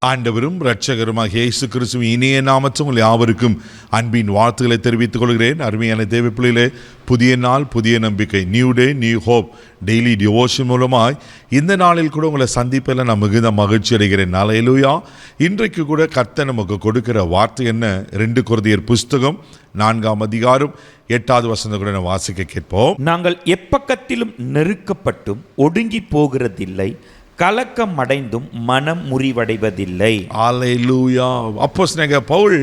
ஆண்டவரும் இரட்சகருமாக இயேசு கிறிஸ்துவின் இனிய நாமத்தில் உங்கள் யாவருக்கும் அன்பின் வாழ்த்துக்களை தெரிவித்துக் கொள்கிறேன். அருமையான தேவ பிள்ளைகளே, புதிய நாள், புதிய நம்பிக்கை, new day new hope daily devotion மூலமாய் இந்த நாளில் கூட உங்களை சந்திப்பதில் நான் மிகுந்த மகிழ்ச்சி அடைகிறேன். அல்லேலூயா. இன்றைக்கு கூட கர்த்தர் நமக்கு கொடுக்கிற வார்த்தை என்ன? 2 கொரிந்தியர் புஸ்தகம் 4ஆம் அதிகாரம் 8வது வசனத்தை கூட நான் வாசிக்க கேட்போம். நாங்கள் எப்பக்கத்திலும் நெருக்கப்பட்டும் ஒடுங்கி போகிறதில்லை, கலக்கம் அடைந்தும் மனம் முறிவடைவதில்லை. அல்லேலூயா. அப்போஸ்தலனாகிய பவுல்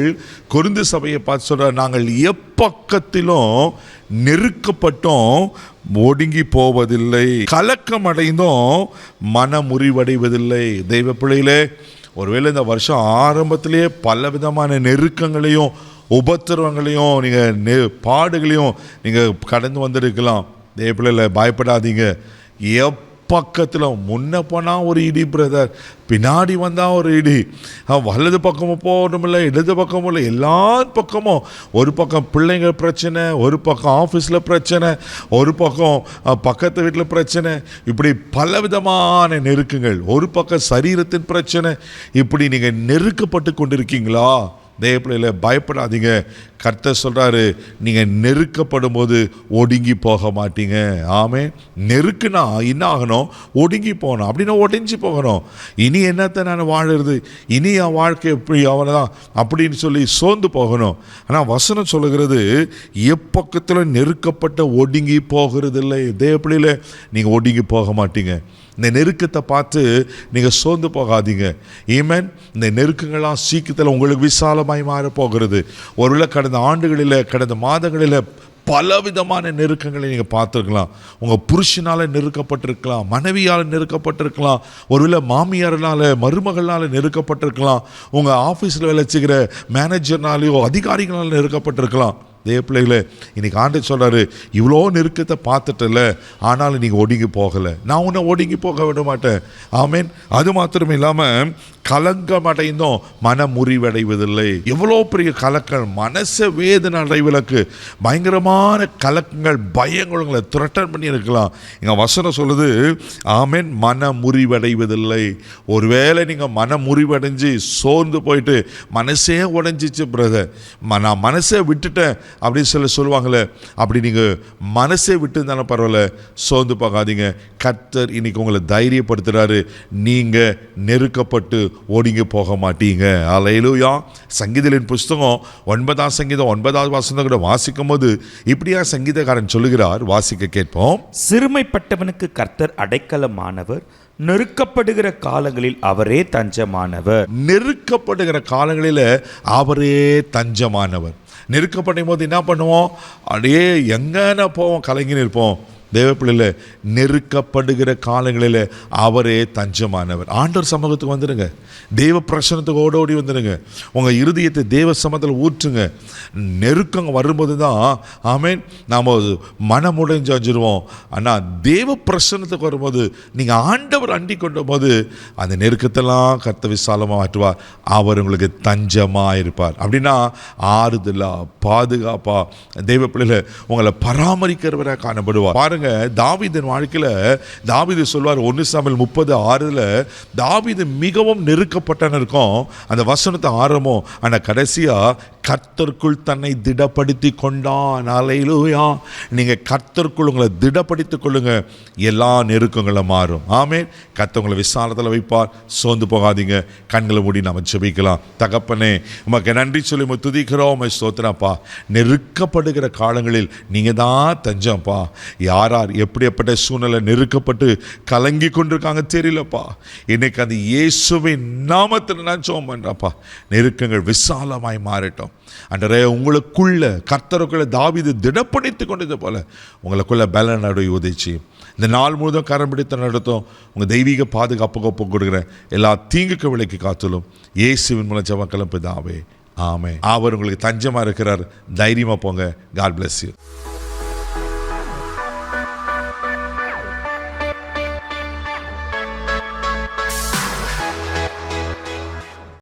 கொரிந்து சபையை பார்த்து சொல்றார், நாங்கள் எப்பக்கத்திலும் நெருக்கப்பட்டோம் ஒடுங்கி போவதில்லை, கலக்கம் அடைந்தும் மனம் முறிவடைவதில்லை. தெய்வ பிள்ளைகளே, ஒருவேளை இந்த வருஷம் ஆரம்பத்திலேயே பல விதமான நெருக்கங்களையும் உபத்திரவங்களையும் நீங்கள் பாடுகளையும் நீங்கள் கடந்து வந்திருக்கலாம். தெய்வ பிள்ளைகளை பயப்படாதீங்க. பக்கத்தில் முன்ன போனால் ஒரு இடி பிரதர், பின்னாடி வந்தால் ஒரு இடி, வலது பக்கமும் போகணும் இல்லை, இடது பக்கமும் இல்லை, எல்லா பக்கமும். ஒரு பக்கம் பிள்ளைங்க பிரச்சனை, ஒரு பக்கம் ஆஃபீஸில் பிரச்சனை, ஒரு பக்கம் பக்கத்து வீட்டில் பிரச்சனை, இப்படி பலவிதமான நெருக்கங்கள். ஒரு பக்கம் சரீரத்தின் பிரச்சனை. இப்படி நீங்கள் நெருக்கப்பட்டு கொண்டிருக்கீங்களா? தேவ பிள்ளைகளை பயப்படாதீங்க. கர்த்தர் சொல்கிறாரு, நீங்கள் நெருக்கப்படும் போது ஒடுங்கி போக மாட்டீங்க. ஆமென். நெருக்குனா என்ன ஆகணும்? ஒடுங்கி போகணும். அப்படின்னா ஒடிஞ்சு போகணும். இனி என்னத்தை நான் வாழுறது, இனி என் வாழ்க்கை எப்படி அவ்வளோதான் அப்படின்னு சொல்லி சோர்ந்து போகணும். ஆனால் வசனம் சொல்லுகிறது, எப்பக்கத்தில் நெருக்கப்பட்ட ஒடுங்கி போகிறது இல்லை. தேவ பிள்ளைகளை நீங்கள் ஒடுங்கி போக மாட்டீங்க. இந்த நெருக்கத்தை பார்த்து நீங்கள் சோர்ந்து போகாதீங்க. ஈமன். இந்த நெருக்கங்கள்லாம் சீக்கிரத்தில் உங்களுக்கு விசாலமாய் மாற போகிறது. ஒருவேளை கடந்த ஆண்டுகளில், கடந்த மாதங்களில் பலவிதமான நெருக்கங்களை நீங்கள் பார்த்துருக்கலாம். உங்கள் புருஷனால் நெருக்கப்பட்டிருக்கலாம், மனைவியால் நெருக்கப்பட்டிருக்கலாம், ஒருவேளை மாமியாரினால், மருமகளால் நெருக்கப்பட்டிருக்கலாம், உங்கள் ஆஃபீஸில் வேலை செய்கிற மேனேஜர்னாலேயோ அதிகாரிகளால் நெருக்கப்பட்டிருக்கலாம். தேவ பிள்ளைகளே, இன்னைக்கு ஆண்டவர் சொல்கிறாரு, இவ்வளோ நெருக்கத்தை பார்த்துட்டல, ஆனாலும் நீங்கள் ஒடுங்கி போகலை, நான் உன்னை ஒடுங்கி போக விட மாட்டேன். ஆமேன். அது மாத்திரம் இல்லாமல் கலங்கம் அடைந்தும் மனம் முறிவடைவதில்லை. எவ்வளோ பெரிய கலக்கம், மனசை வேதனை அடைவதற்கு பயங்கரமான கலக்கங்கள், பயங்களை த்ரெட்டன் பண்ணி இருக்கலாம். எங்கள் வசனம் சொல்லுது, ஆமேன், மனம் முறிவடைவதில்லை. ஒருவேளை நீங்கள் மனம் முறிவடைஞ்சு சோர்ந்து போயிட்டு மனசே உடைஞ்சிச்சு பிரதர், நான் மனசே விட்டுட்டேன் அப்படின்னு சொல்லுவாங்களே, அப்படி நீங்கள் மனசே விட்டு இருந்தாலும் பரவாயில்ல, சோர்ந்து போகாதீங்க. கர்த்தர் இன்னைக்கு உங்களை தைரியப்படுத்துகிறாரு, நீங்கள் நெருக்கப்பட்டு ஓடிங்க போக மாட்டீங்க. அல்லேலூயா. சங்கீதத்தின் புஸ்தகம் 9ஆம் சங்கீதம் 9வது வசனம் கூட வாசிக்கும் போது இப்படியா சங்கீதக்காரன் சொல்லுகிறார், வாசிக்க கேட்போம். சிறுமைப்பட்டவனுக்கு கர்த்தர் அடைக்கலமானவர், நெருக்கப்படுகிற காலங்களில் அவரே தஞ்சமானவர். நெருக்கப்படுகிற காலங்களில் அவரே தஞ்சமானவர். நெருக்கப்படும் போது என்ன பண்ணுவோம்? அப்படியே எங்கன்னா போவோம், கலங்கி நிற்போம். தேவ பிள்ளைல, நெருக்கப்படுகிற காலங்களில் அவரே தஞ்சமானவர். ஆண்டவர் சமூகத்துக்கு வந்துடுங்க, தேவ பிரசனத்துக்கு ஓடோடி வந்துடுங்க, உங்கள் இருதயத்தை தேவ சமத்தில் ஊற்றுங்க. நெருக்கம் வரும்போது தான் ஆமேன் நாம் மனமுடைஞ்சு வஞ்சிருவோம். ஆனால் தேவ பிரசனத்துக்கு வரும்போது, நீங்கள் ஆண்டவர் அண்டி கொண்ட போது அந்த நெருக்கத்தெல்லாம் கர்த்தர் விசாலமாக மாற்றுவார். அவர் உங்களுக்கு தஞ்சமாக இருப்பார். அப்படின்னா ஆறுதலா, பாதுகாப்பா தேவ பிள்ளைல உங்களை பராமரிக்கிறவராக காணப்படுவார். பாருங்க, தாவீதின் வாழ்க்கையில் தாவீது சொல்வார், 1 சாமுவேல் 30:6 தாவீது மிகவும் நெருக்கப்பட்டன இருக்கும். அந்த வசனத்தை ஆரம்பம், ஆனால் கடைசியாக கர்த்தருக்குள் தன்னை திடப்படுத்தி கொண்டான். அல்லேலூயா. நீங்கள் கர்த்தருக்குள் உங்களை திடப்படுத்திக் கொள்ளுங்க, எல்லா நெருக்கங்களும் மாறும். ஆமென். கர்த்தர் உங்களை விசாலத்தில் வைப்பார். சோர்ந்து போகாதீங்க. கண்களை மூடி நாம் ஜெபிக்கலாம். தகப்பனே, உமக்கு நன்றி சொல்லி துதிக்கிறோம், ஸ்தோத்திரப்பா. நெருக்கப்படுகிற காலங்களில் நீங்கள் தான் தஞ்சம்ப்பா. யார் எப்படிப்பட்ட சூழ்நிலை நெருக்கப்பட்டு கலங்கி கொண்டிருக்காங்க தெரியலப்பா. இன்னைக்கு அந்த இயேசுவின் நாமத்தில் நான் ஜெபம் பண்றேன்ப்பா, நெருக்கங்கள் விசாலமாய் மாறட்டும். அன்றே உங்களுக்குள்ள கர்த்தருக்குள்ள தாவீது திடப்படுத்திக் கொண்டது போல உங்களுக்குள்ள பலன் உதவிச்சு இந்த நாள் முழுதும் கரம் பிடித்து நடத்தும். உங்கள் தெய்வீக பாதுகாப்புக்கு ஒப்பு கொடுக்குறேன். எல்லா தீங்குக்கு விலைக்கு காத்துலும் இயேசுவின் மூலம் ஜெபம் பிதாவே, ஆமென். அவர் உங்களுக்கு தஞ்சமாக இருக்கிறார். தைரியமாக போங்க. God bless you.